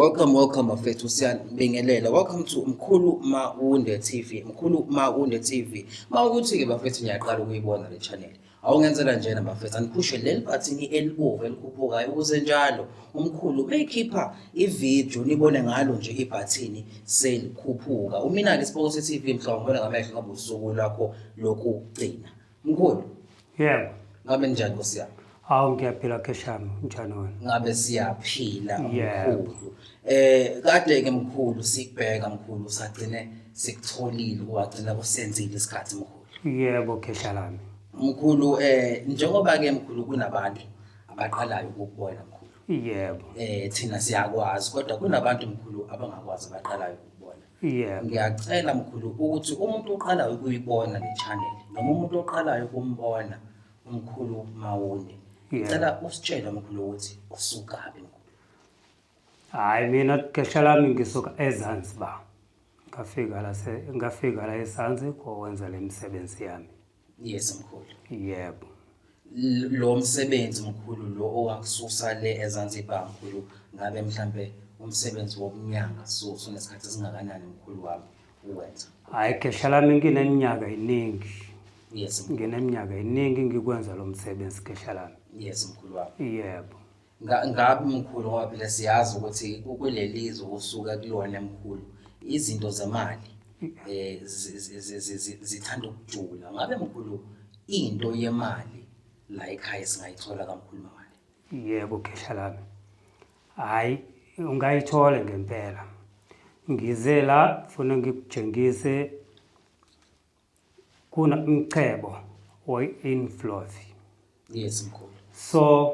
Welcome bafethu siyabingelela. Welcome to Mkhulu Mawunde TV. Mkhulu Mawunde TV. Mawukuthi ke bafethu ngiyaqala ukuyibona le channel. Awungenzela njena bafethu aniphushe leli button elibomvu elikhuphukayo ukuze njalo umkhulu meyikhipha ivideo nibone ngalo nje ibutton selikhuphuka. Umina ke Sibongo TV mhlawumbe ngamehlo ngabe usuku lakho lokugcina. Mkhulu. Yebo. Ngabe njani Nkosi yami? Hawu ngiyaphila keshami njani wena? Ngabe siyaphila mkhulu. Kade ke mkhulu sikubheka mkhulu sagcine sikutholile wagcina kusenzile isikhathi mkhulu. Yebo kesha lami. Mkhulu njengoba ke mkhulu kunabantu abaqalayo ukubona mkhulu. Yebo. Thina siyakwazi kodwa kunabantu mkhulu abangakwazi abaqalayo ukubona. Yebo. Ngiyacela mkhulu ukuthi umuntu oqalayo ukuyibona le channel noma umuntu oqalayo ukumbona umkhulu Mawunde. Ngicela usitshele mkhulu ukuthi usukapi mkhulu. Hayi mina kesha lami ngisuka eZanzibar. Ngafika la eZanzibar ukwenza le misebenzi yami. Yes mkhulu. Yebo. Lo msebenzi mkhulu lo owakususa le eZanzibar mkhulu ngabe mhlambe umsebenzi wokunyanga so nesikhathi esingakanani mkhulu wami uwenza. Hayi kesha lami ngineminyaka eminingi. Yes. Ngineminyaka eminingi ngikwenza lo msebenzi kesha lami. Yes mkhulu wami. Yebo. Ngabe mkhulu ngoba phela siyazi ukuthi kulelizwe usuka kulona mkhulu izinto zemali zithanda ukujula. Ngabe mkhulu into yemali la ekhaya singayithola kaMkhulu Mawunde? Yebo kesha lami. Hayi ungayithola ngempela. Ngize la ufuna ngikutshengise kuna umchebo we-inflow. Yes mkhulu. So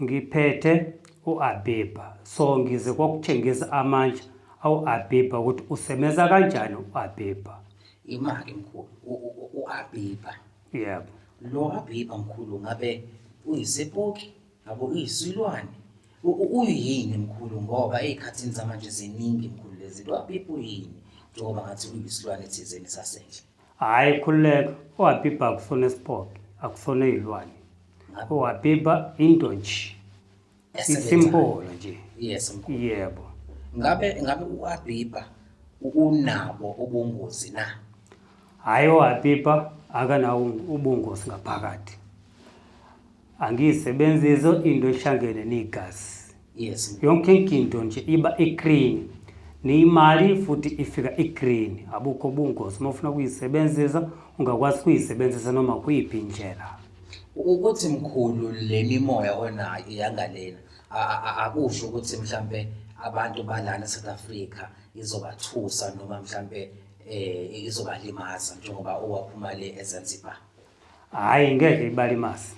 ngiphethe uAbiba. So ngize kokutshengisa amanje awuAbiba ukuthi usebenza kanjani uAbiba. Imali mkhulu uAbiba. Yebo. Lo Abiba mkhulu ngabe uyisephoki ngabe uyisilwane uyini mkhulu ngoba ezikhathini zamanje ziningi mkhulu lezi lo Abiba uyini njengoba ngathi uyisilwane thizeni sasendle. Hayi khuleka uAbiba akufona esiphoki akufona izilwane. uAbiba into nje isimple nje. Yes mkhulu. Yebo. Ngabe uAbiba unabo ubungozi na? Hayi uAbiba akanawo ubungozi ngaphakathi. Angiyisebenzisa into eshangene negazi. Yes. Yonke into nje iba eclean. Nemali futhi ifika eclean. Abukho ubungozi mawufuna kuyisebenzisa ungakwazi kuyisebenzisa noma kuyiphi indlela. Ukuthi mkhulu le mimoya onayo yangalena akusho ukuthi mhlambe abantu balana eSouth Africa izobathusa noma mhlambe izobalimaza njengoba owaphuma le eZanzibar. Hayi ngeke ibalimaze.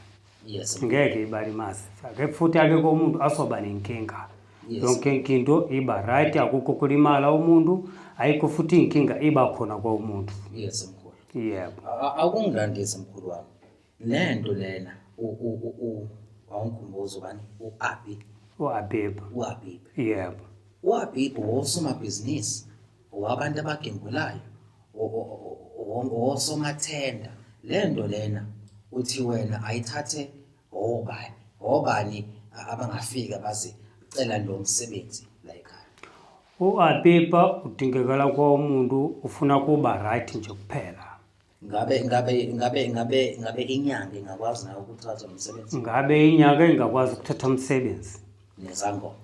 Yes. Ngeke ibalimaze. Ake futhi akekho umuntu asoba nenkinga. Yonke into iba right akukho kulimala umuntu ayikho futhi inkinga iba khona kwa umuntu. Yes mkhulu. Yebo. Akungandise mkhulu wami. Lento lena awungikhumbuza ubani uAbiba. uAbiba. Yebo. uAbiba wosomabhizinisi wabantu abagembulayo owosomathenda. Lento lena uthi wena ayithathe obani abangafika baze cela lo msebenzi la ekhaya. uAbiba udingekala kwa umuntu ufuna kuba right nje kuphela. Ngabe inyanga ingakwazi nayo ukuthatha umsebenzi? Ngabe inyanga ingakwazi ukuthatha umsebenzi? Nezangoma.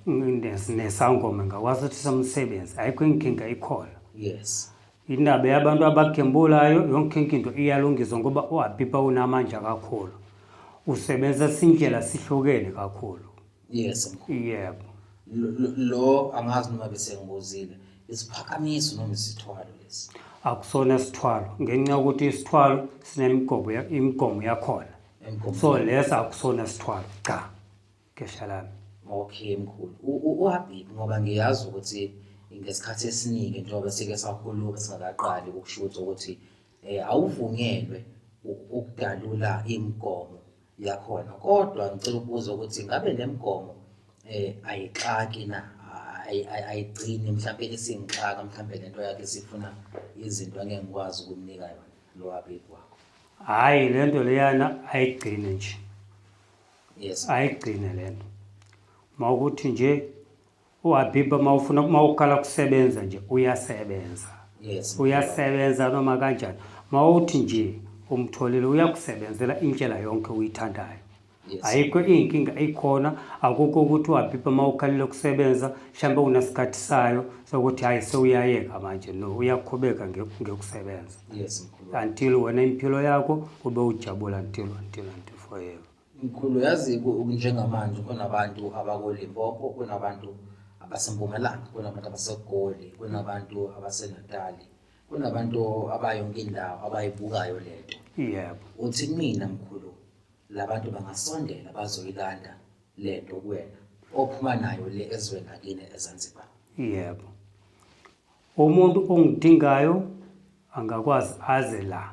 Nesangoma ingakwazi ukuthatha umsebenzi. Ayikho inkinga ikhona. Yes. Indaba yabantu abagembulayo yonke into iyalungiswa ngoba uAbiba unamandla kakhulu. Usebenza sindlela sihlukene kakhulu. Yes mkhulu. Yebo. Lo angazi noma bese ngibuzile isiphakamiso noma isithwalo lesi. Akusona isithwalo ngenxa ukuthi isithwalo imigomo yakhona. So lesa akusona isithwalo cha kesha lami. Okay mkhulu. uAbiba ngoba ngiyazi ukuthi ngesikhathi esiningi njengoba sike sakhuluma singakaqali ukushuthi ukuthi awuvunyelwe ukudalula imigomo yakhona kodwa ngicela ukubuza ukuthi ngabe lemigomo ayixaki na ayigcini mhlambe esingixaka mhlambe lento yakhe sifuna izinto angeke ngikwazi ukumnika yona lo Abiba wakho. Hayi lento leyana ayigcine nje. Yes. Ayigcine lento. Mawukuthi nje uHabiba mawukala kusebenza nje uyasebenza. Yes. Uyasebenza noma kanjani. Mawuthi nje umtholile uyakusebenzela intshela yonke uyithandayo. Yes. Ayikho inkinga ikhona, akukho ukuthi uHabiba mawukhalile kusebenza mhlambe unasikhathi sayo sokuthi hayi sewuyayeka manje. No, uyakhubeka ngekusebenza. Yes mkhulu. Until wena impilo yakho ube ujabula until forever. Mkhulu, yazi njengamanje kunabantu abakoLimpopo, kunabantu abaseMpumalanga, kunabantu abaseGoli, kunabantu abaseNatali, kunabantu abayonke indawo abayibukayo lento. Yebo. Uthi mina mkhulu, labantu bangasondela bazoyilanda lento kuwena ophuma nayo le ezweni lakini eZanzibar. Yebo. Umuntu ongidingayo angakwazi aze la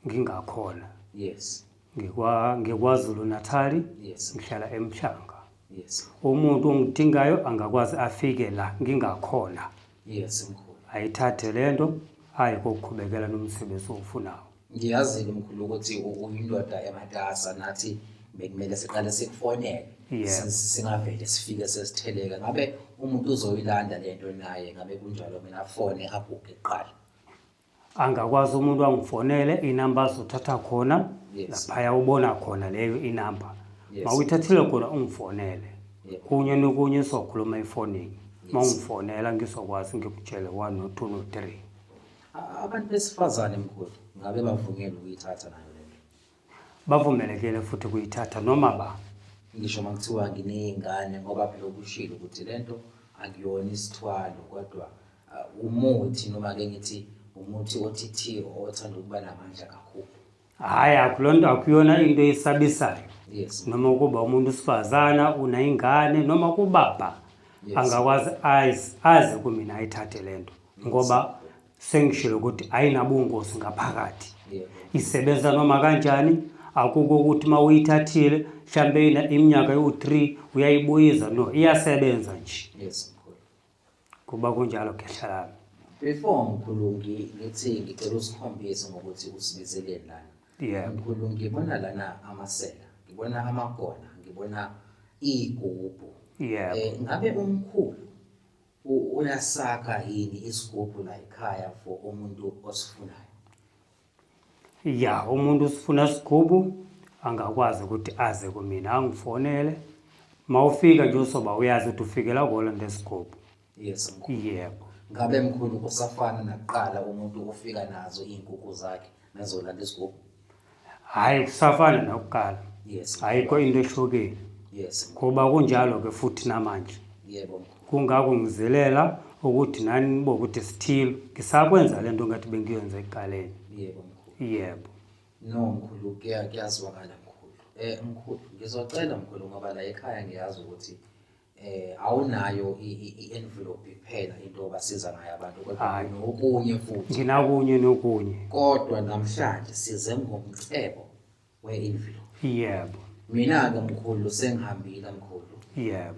ngingakhona. Yes. NgiKwaZulu Natali. Yes. Ngihlala eMhlanga. Yes. Umuntu ongidingayo angakwazi afike la ngingakhona. Yes mkhulu. Ayithathe lento ayikokuqhubekela nomsebenzi ofunayo. Ngiyazi mkhulu ukuthi uyindoda ematasa, nathi bekumele siqale sikufonele. Singavele sifike sesitheleka. Ngabe umuntu uzoyilanda lento naye, ngabe kunjalo mina fone abhuke eqala. Angakwazi umuntu angifonele inamba azothatha khona. Yes. Lapha ubona khona leyo inamba. Yes. Mawuyithathile khona ungifonele. Yep. Kunye nokunye sokhuluma efonini. Mawungifonela ngizokwazi ngikutshele 1 no 2 no 3. Abantu besifazane mkhulu ngabe bavungela ukuyithatha nayo lento? Bavumelekile futhi kuyithatha noma ba. Ngisho makuthiwa ngineyingane, ngoba phela ukushilo ukuthi lento akuyona isithwalo kodwa umuthi, noma ke ngithi umuthi othithiyo othanda ukuba namandla kakhulu. Hayi, akulonto akuyona into esabisayo. Yes. Noma kuba umuntu usifazana unayingane noma kubaba. Yes. Angakwazi aze kumina ayithathe lento ngoba sengishilo ukuthi ayinabungozi ngaphakathi. Yebo. Isebenza noma kanjani, akukho ukuthi mawuyithathile mhlambe iminyaka yo3 uyayibuyiza. No, iyasebenza nje. Yes mkhulu. Kuba kunjalo khehla lami. Before mkhulu ngithi ngicela usikhombise ngokuthi usibizeleni lana. Yebo. Mkhulu, ngibona lana amasela, ngibona amagona, ngibona igubhu. Yebo. Ngabe umkhulu uyasakha yini isigubhu la ekhaya for umuntu osifunayo? Ya, umuntu usifuna sigubhu angakwazi ukuthi aze kumina angifonele. Mawufika nje usoba uyazi ukuthi ufikela kola ngesigubhu. Yes mkhulu. Yebo. Ngabe mkhulu kusafana nakuqala umuntu ufika nazo inkukhu zakhe nazolanda isigubhu? Hayi, kusafana nakuqala. Yes. Ayikho into ehlukile. Yes. Kuba kunjalo ke futhi namanje. Yebo mkhulu. Kungako ngizelela ukuthi nani nibokuthi sithilo ngisakwenza lento ngathi bengiyenza eqaleni. Yebo mkhulu. Yebo. No mkhulu, kuyazwakala mkhulu. Mkhulu, ngizocela mkhulu ngoba la ekhaya ngiyazi ukuthi awunayo i-envelope phela into obasiza ngayo abantu, kodwa nokunye futhi. Nginakunye nokunye. Kodwa namhlanje size ngomcebo we-envelope. Yebo. Mina-ke mkhulu sengihambile mkhulu. Yebo.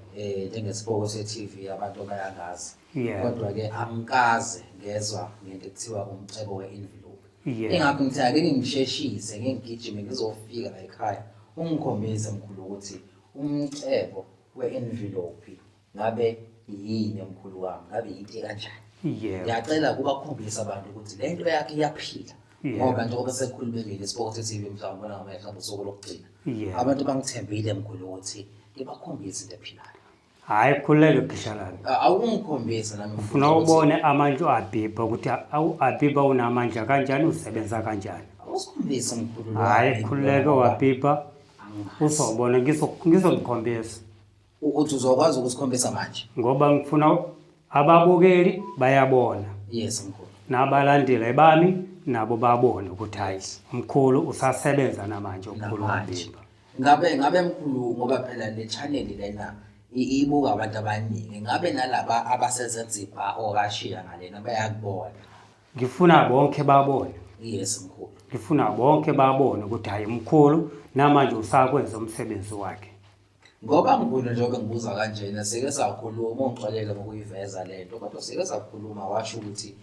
Njengesiboko se-TV abantu bayangazi. Yebo. Kodwa-ke angikaze ngezwa ngento ekuthiwa umcebo we-envelope. Yebo. Ingakho ngithi ake ngingisheshise ngigijime ngizofika la ekhaya ungikhombise mkhulu ukuthi umcebo we-envelope ngabe yini mkhulu wami, ngabe yinto kanjani. Yebo. Ngiyacela kubakhombisa abantu ukuthi lento yakhe iyaphila. Ngoba njengoba sekukhulumekile isiboko se-TV mhlawumbe ngamehla usuku lokugcina. Abantu bangithembile mkhulu ukuthi ngibakhombise into ephilayo. Hayi, khuleke Gishalani. Awungikhombisa nami mkhulu. Ufuna ubone amandla uHabiba ukuthi uHabiba unamandla kanjani, usebenza kanjani. Awusikhombise mkhulu. Hayi, khuleke uHabiba. Uzobona ngizokukhombisa. Uthi uzokwazi ukusikhombisa manje? Ngoba ngifuna ababukeli bayabona. Yes mkhulu. Nabalandeli bami nabo babone ukuthi hayi umkhulu usasebenza namanje umkhulu uHabiba. Ngabe mkhulu, ngoba phela le channel lena ibuka abantu abaningi, ngabe nalaba abaseZanzibar okashiya ngalena bayakubona? Ngifuna bonke babone. Yes mkhulu. Ngifuna bonke babone ukuthi hayi umkhulu namanje usakwenza umsebenzi wakhe. Ngoba mkhulu njengoba ngibuza kanjena sike sakhuluma ungixolele ngokuyiveza lento, kodwa sike sakhuluma washo ukuthi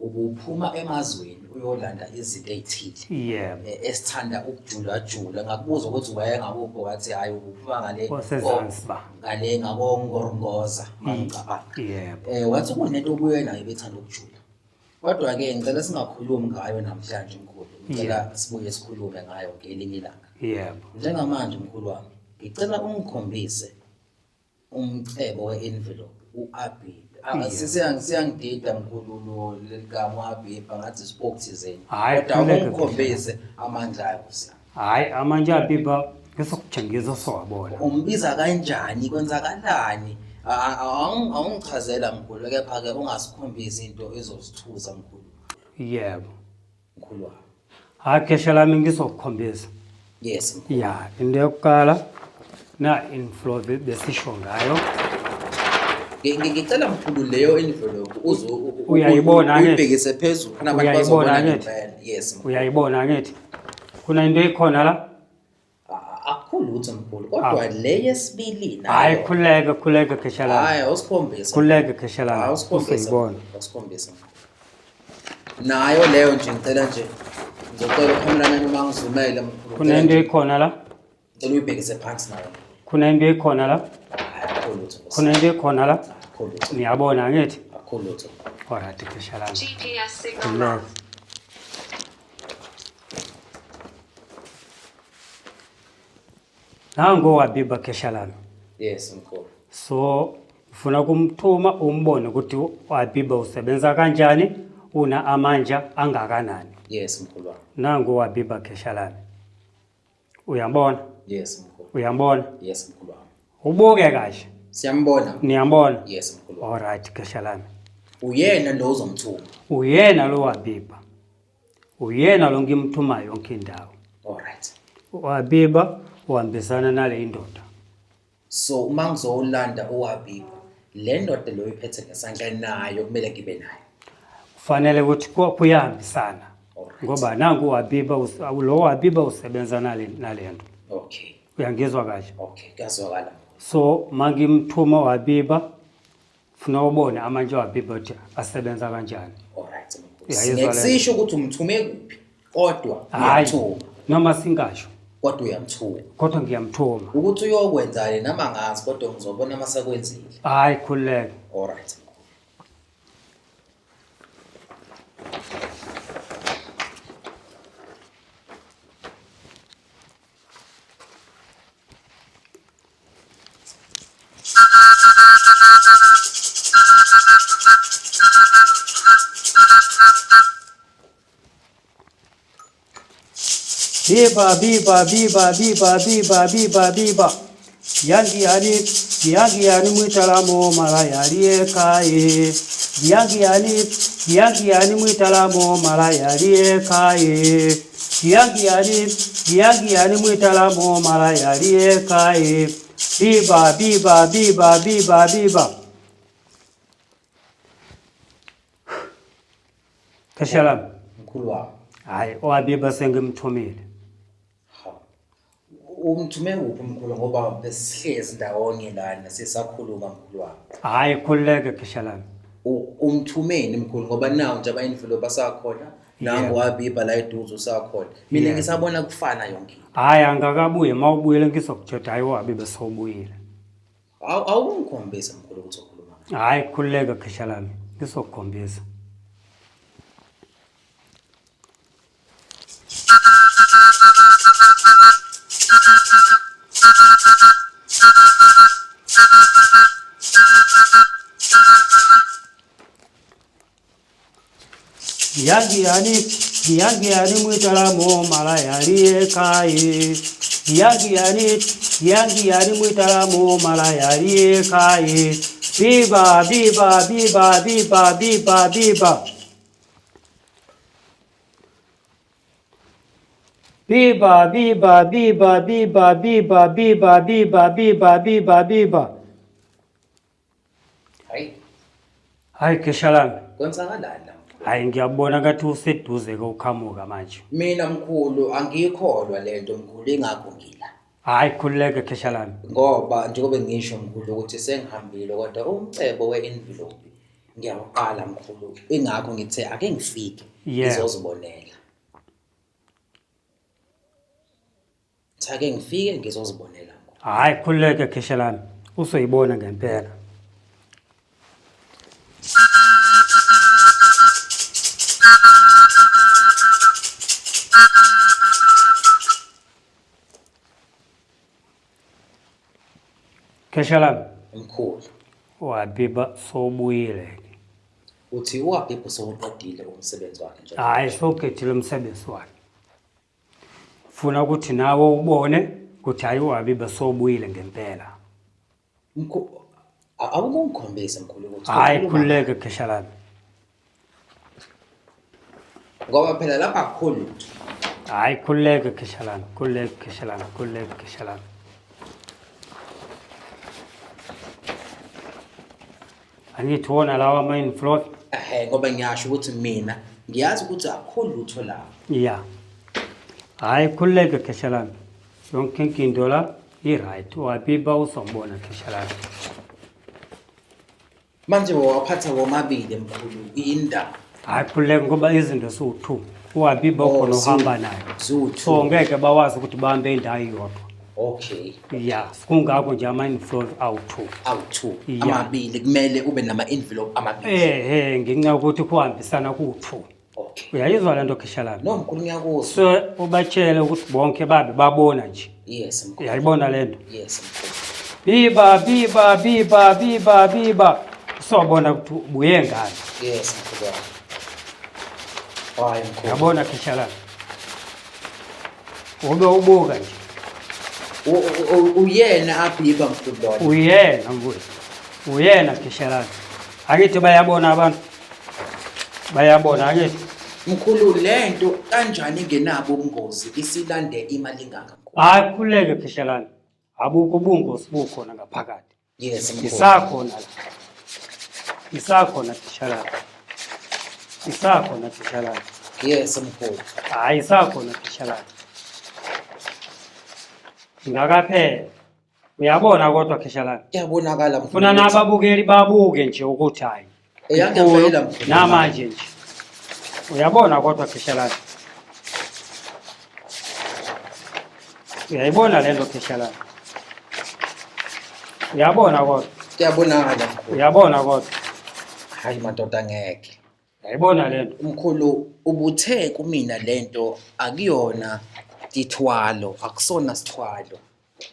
ubuphuma emazweni uyolanda izinto ezithile yebo esithanda ukujula ngakubuza ukuthi wayengakupho wathi hayi ubuphuma waseZanzibar ngale ngabongorongoza ngicabanga yebo wathi kunento obuyena ebethanda ukujula kodwa ke ngicela singakhulumi ngayo namhlanje mkhulu ngicela sibuye sikhulume ngayo ngelinye ilanga yebo njengamanje mkhulu wami ngicela ungikhombise umcebo we-envelope uAbiba siyangidida mkhulu lo leligama uAbiba ngathi spoke thizeni kodwa ungikhombise amandla akho siya hayi amanje uAbiba ngisokujengisa sowabona umbiza kanjani kwenzakalani awungichazela mkhulu kepha ke ungasikhombisa into ezosithuza mkhulu yebo mkhulu wami hayi khesha lami ngizokukhombisa yes mkhulu ya into yokuqala na inflow besisho ngayo ngicela mkhulu leyo envelope uyayibona uyibhekise phezulu nabantu bazobona ngempela yes mkhulu uyayibona ngithi kuna into ekhona la akulutho mkhulu kodwa le yesibili nayo hayi khuleka khesha lami hayi usikhombisa khuleka khesha lami usikhombisa nayo leyo nje ngicela nje ngizocela ukhamera nami mangizumele mkhulu kuna into ekhona la ngicela uyibhekise phansi nayo kuna into ekhona la akulutho kuna into ekhona la akulutho niyabona ngithi akulutho alright khesha lami GPS signal khuleka lost. nango wabiba khesha lami yes mkhulu so ufuna kumthuma umbone ukuthi wabiba usebenza kanjani una amandla angakanani yes mkhulu wami nango wabiba khesha lami uyambona yes mkhulu uyambona yes mkhulu wami ubuke kahle siyambona niyambona yes mkhulu wami alright khesha lami uyena lo uzomthuma uyena lo wabiba uyena lo ngimthuma yonke indawo alright wabiba uhambisana nale indoda so uma ngizolanda uAbiba le ndoda lo iphethe ngesandla nayo kumele ngibe nayo kufanele ukuthi kuyahambisana Alright. ngoba nangu wabiba lo wabiba usebenza nalento okay uyangizwa kahle okay kuyazwakala so mangimthuma wabiba funa ubone amanje wabiba ukuthi asebenza kanjani alright mkhulu Uyayizwa le- singesisho ukuthi umthume kuphi kodwa hayi uyamthuma noma singasho kodwa uyamthuma kodwa ngiyamthuma ukuthi uyokwenzani nama ngazi kodwa ngizobona masakwenzile hayi khuleka alright biba yangi yani mwitalamo mala yaliye kaye yangi yani mwitalamo mala yaliye kaye yangi yani mwitalamo mala yaliye kaye biba kashalam mkhulu wami hayi owabiba sengimthumile umthume kuphi mkhulu ngoba besihlezi ndawonye lana sisakhuluma mkhulu wami hayi khululeke kashalam umthumeni mkhulu ngoba nawo nje aba-envelope asakhona nangu wabiba la eduze usakhona mina ngisabona kufana yonke into hayi angakabuye mawubuyele ngizokutshela hayi wabiba sowubuyile awungikhombise mkhulu ukuthi ukhuluma hayi khululeke kashalam ngizokukhombisa yangi yani mwitalamo mala yaliye kaye yangi yani mwitalamo mala yaliye kaye biba hayi keshalami kwenzakalani la hayi ngiyabona ngathi useduze koqhamuka manje mina mkhulu angiyikholwa lento mkhulu ingakho ngila hayi khululeke keshalami ngoba njengoba ngisho mkhulu ukuthi sengihambile kodwa umcebo we-envelope ngiyaqala mkhulu ingakho ngithe ake ngifike Yeah. ngizozibonela. Ake ngifike ngizozibonela mkhulu. Hayi khululeke khesha lami usoyibona ngempela. Khesha lami Mkhulu wabiba sobuyile. uthi uHabibu sewuqedile umsebenzi wakhe nje. Hayi sogedile umsebenzi wakhe. Funa ukuthi nawe ubone ukuthi hayi uHabiba sobuyile ngempela. Mkhulu awukungikhombisa mkhulu ukuthi Hayi khululeke khesha lami. ngoba phela lapha akukhulu lutho. Hayi khululeke khesha lami, khululeke khesha lami, khululeke khesha lami. Angithi wona lawa ama-inflow. Ngoba ngiyasho ukuthi mina ngiyazi ukuthi akukhulu lutho la. Yeah. Hayi khululeke khesha lami. Yonke inkinto la i-right. uHabiba uzombona khesha lami. Manje waphatha womabili mkhulu indaba. Hayi khululeke ngoba izinto ziwu-2. uHabiba ukhona uhamba nayo. Ziwu-2. So ngeke bawazi ukuthi bahambe indawo iyodwa. Okay. Yeah, kungakho nje ama-inflow awu-2. Awu-2 Yeah. amabili kumele ube nama-envelope amabili. Nginca ukuthi kuhambisana ku-2. Okay. Uyayizwa lento khesha lami. No mkhulu ngiyakuzwa. So ubatshele ukuthi bonke babe babona nje. Yes mkhulu. Uyayibona lento? Yes mkhulu. Biba. Sobona ukuthi ubuye ngani. Yes mkhulu. Hayi mkhulu. Uyabona khesha lami. Ube ubuka nje. Uyena Habiba mkhulu lona. Uyena mfowethu. Uyena khesha lami. Akithi bayabona abantu. Bayabona akithi. Mkhulu lento kanjani ingenabo ubungozi isilande imali engaka mkhulu. Hayi khululeke khesha lami. Abukho ubungozi bukhona ngaphakathi. Yes mkhulu. Isakhona la. Isakhona khesha lami. Isakhona khesha lami. Yes mkhulu. Hayi isakhona khesha lami. Ngakaphela. Uyabona kodwa khesha lami. Kuyabonakala mkhulu. Funa nababukeli babuke nje ukuthi hayi. Eyangempela mkhulu. Namanje nje. Uyabona kodwa khesha lami. Uyayibona lento khesha lami. Uyabona kodwa. Kuyabonakala mkhulu. Uyabona kodwa. Hayi madoda ngeke. Uyayibona lento. Mkhulu ubuthe kumina lento akuyona ithwalo akusona sithwalo.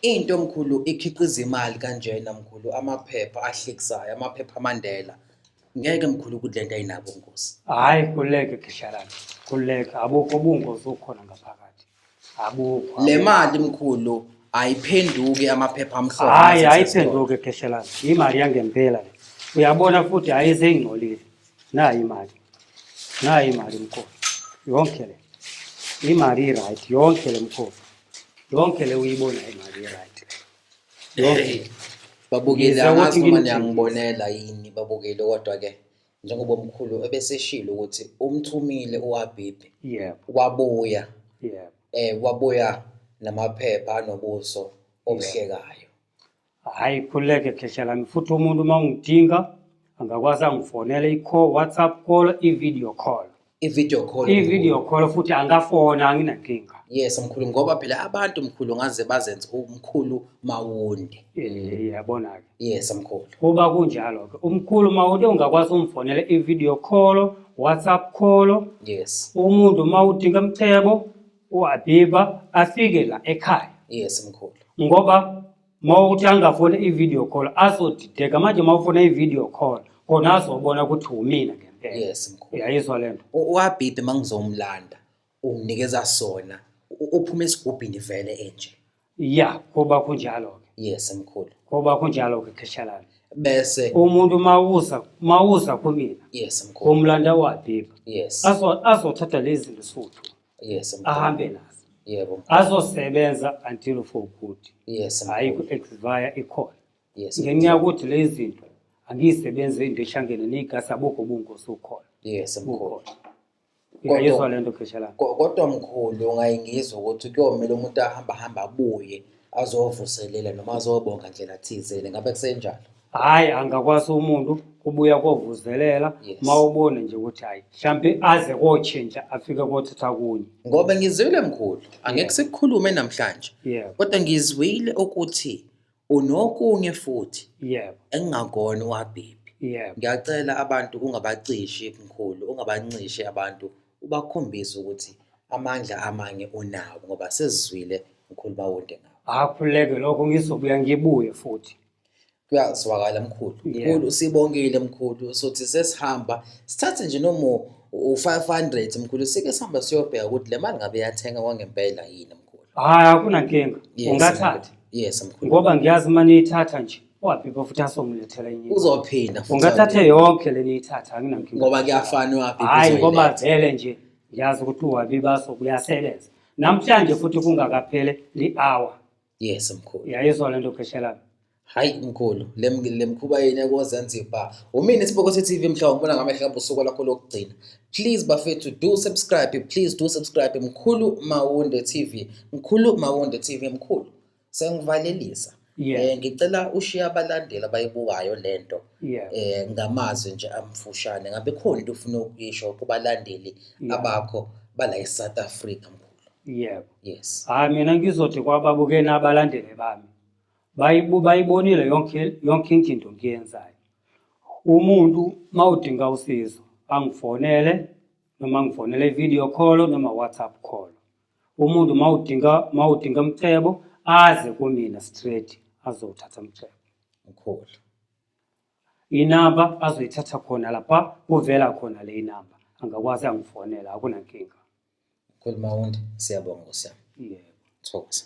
Into mkhulu ikhiqiza imali kanjena mkhulu amaphepha ahlekisayo amaphepha amandela. Ngeke mkhulu ukuthi lento ayinabo ubungozi. Hayi khululeke khesha lami. Khululeke abukho ubungozi ukhona ngaphakathi. Abukho. Le mali mkhulu ayiphenduke amaphepha amhlophe. Hayi ayiphenduke khesha lami. Imali yangempela le. Uyabona futhi ayisengcolile. Nayi imali. Nayi imali mkhulu. Yonke le. Imali right yonke le mkhulu. Yonke le uyibona imali right. Yonke. Babukeli angazi noma niyangibonela yini babukeli kodwa ke njengoba omkhulu ebeseshilo ukuthi umthumile uHabibi. Yebo. Wabuya. Yebo. Wabuya namaphepha anobuso obuhlekayo. Hayi khululeke khesha lami futhi umuntu mawungidinga angakwazi angifonele i-call WhatsApp call i-video call. I-video call. I-video call futhi angafona anginankinga. Yes mkhulu ngoba phela abantu mkhulu ngaze bazenze umkhulu Mawundi. Yabona ke. Yes mkhulu. Kuba kunjalo ke. Umkhulu Mawundi ungakwazi umfonele i-video call, WhatsApp call. Yes. Umuntu mawudinga umcebo uHabiba afike la ekhaya. Yes mkhulu. Ngoba mawuthi angafone i-video call azodideka manje mawufona i-video call kona azobona ukuthi umina ngempela. Yes mkhulu. Uyayizwa lento. uHabibi mangizomlanda unginikeza sona uphuma esigubhini vele enje. Yeah, kuba kunjalo ke. Yes mkhulu. Kuba kunjalo ke khesha lami. Bese Umuntu mawuza kumina. yes mkhulu. Umlanda waHabiba. Yes. Azothatha lezi zinto suthu. Yes mkhulu. Ahambe nazo. Yebo. Azosebenza until for good. Yes Hayi mkhulu. ku-expire ikhona. Yes. Ngenxa ukuthi lezi zinto angisebenze into eshangene negasi abukho ubungozi ukhona. Yes mkhulu. Uyayizwa lento khesha lami. Kodwa mkhulu ungayingizwa ukuthi kuyomela umuntu ahamba abuye azovuselela noma azobonga ndlela thizeni ngabe kusenjalo. Hayi angakwazi umuntu kubuya kovuzelela Yes. mawubone nje ukuthi hayi mhlambe aze kotshintsha afike kothatha kunye. Ngoba ngizwile mkhulu, angeke sikukhulume namhlanje. Yebo. Kodwa ngizwile ukuthi unokunye futhi Yebo. engingakona uHabibi. Yebo. Ngiyacela abantu ungabacishi mkhulu, ungabancishi abantu, ubakhombise ukuthi amandla amanye unawo ngoba sesizwile mkhulu Mawonde ngawo. Akhuleke lokho ngizobuya ngibuye futhi. Kuyazwakala mkhulu. Yeah. Mkhulu sibongile mkhulu sothi sesihamba sithathe nje noma u500 mkhulu sike sihamba siyobheka ukuthi le mali ngabe yathenga kwangempela yini mkhulu. Hayi akunankinga. Yes, Ungathatha. Yes mkhulu. Ngoba ngiyazi manje ithatha nje. Waphipha futhi asongilethela enye. Uzophinda futhi. Ungathatha yonke leni ithatha anginankinga. Ngoba kuyafana uHabibi. Hayi ngoba vele nje ngiyazi ukuthi uHabibi asokuyasebenza. Namhlanje futhi kungakaphele li-hour. Yes mkhulu. Yayizwa lento Kheshelana. Hayi mkhulu, le mkhuba yini yakoZanzibar. Umini Isibokotho TV mhla ngibona ngamehlo usuku lakho lokugcina. Please bafethu do subscribe, please do subscribe mkhulu Mawonde TV. Mkhulu Mawonde TV mkhulu. Sengivalelisa. Yeah. Ngicela ushiya abalandeli abayibukayo lento. Yeah. Ngamazwi nje amfushane. Ngabe khona into ufuna ukuyisho kubalandeli abakho bala eSouth Africa mkhulu. Yebo. Yes. Hayi mina ngizothi kwababuke nabalandeli bami. Bayibonile yonke into ngiyenzayo. Umuntu mawudinga usizo angifonele noma ngifonele video call noma WhatsApp call. Umuntu mawudinga umcebo aze kumina straight azothatha umcebo. Mkhulu. Inamba azoyithatha khona lapha kuvela khona le inamba. Angakwazi angifonela akunankinga. Mkhulu Mawonde siyabonga usiyami. Yebo. Thokoza.